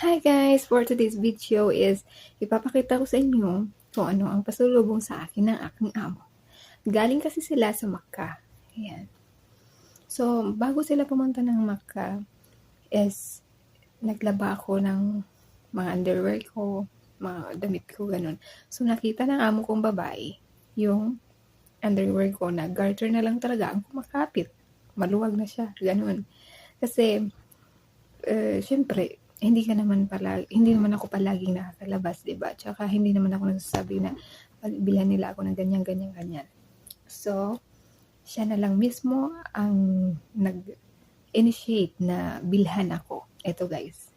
Hi guys! For today's video is ipapakita ko sa inyo kung ano ang pasalubong sa akin ng aking amo. Galing kasi sila sa Makkah. Ayan. So, bago sila pumunta ng Makkah is naglaba ako ng mga underwear ko, mga damit ko, ganun. So, nakita ng amo kong babae yung underwear ko na garter na lang talaga ang kumakapit. Maluwag na siya, ganun. Kasi, syempre, hindi naman ako palaging nakakalabas, 'di ba? Tsaka hindi naman ako nagsasabi na bilhan nila ako ng ganyan, ganyan, ganyan. So, siya na lang mismo ang nag-initiate na bilhan ako. Ito guys.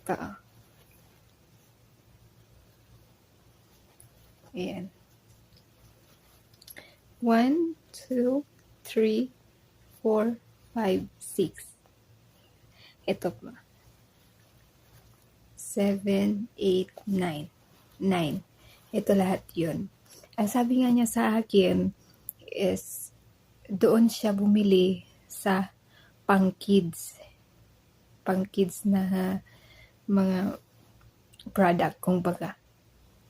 Ito. Ayan. 1, 2, 3, 4, 5, 6. Ito pa. 7, 8, 9. 9. Ito lahat yun. Ang sabi nga niya sa akin is doon siya bumili sa pang-kids. Pang-kids na mga product, kumbaga.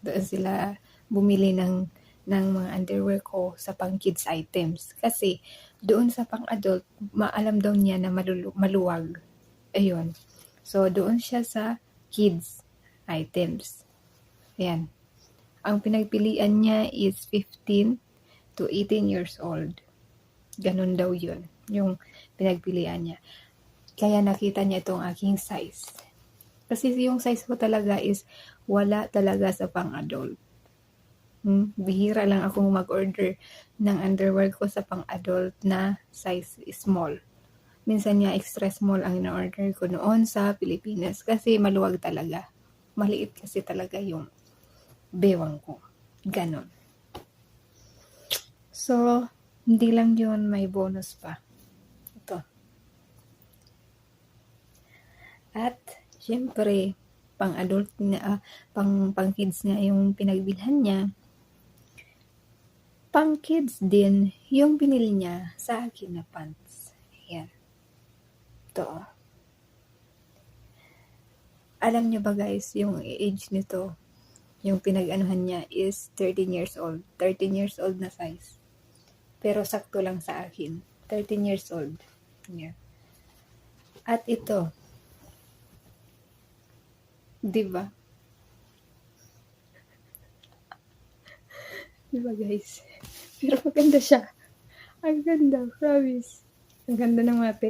Doon sila bumili ng mga underwear ko sa pang-kids items. Kasi doon sa pang-adult, maalam daw niya na maluwag. Ayun. So, doon siya sa kids items. Ayan. Ang pinagpilian niya is 15 to 18 years old. Ganun daw yun, yung pinagpilian niya. Kaya nakita niya itong aking size. Kasi yung size ko talaga is wala talaga sa pang-adult. Bihira lang akong mag-order ng underwear ko sa pang-adult na size small. Minsan nga extra small ang in-order ko noon sa Pilipinas kasi maluwag talaga. Maliit kasi talaga yung bewang ko. Ganon. So, hindi lang yun, may bonus pa. Ito. At, syempre, pang-adult na, pang-kids na yung pinagbilhan niya. Pang-kids din yung binili niya sa akin na pants. Ayan. Ito. Alam niyo ba guys, yung age nito, yung pinag-anuhan niya is 13 years old. 13 years old na size. Pero sakto lang sa akin. 13 years old. Yeah. At ito. 'Di ba? 'Di ba guys? Pero maganda siya. Ang ganda, promise. Ang ganda ng mate.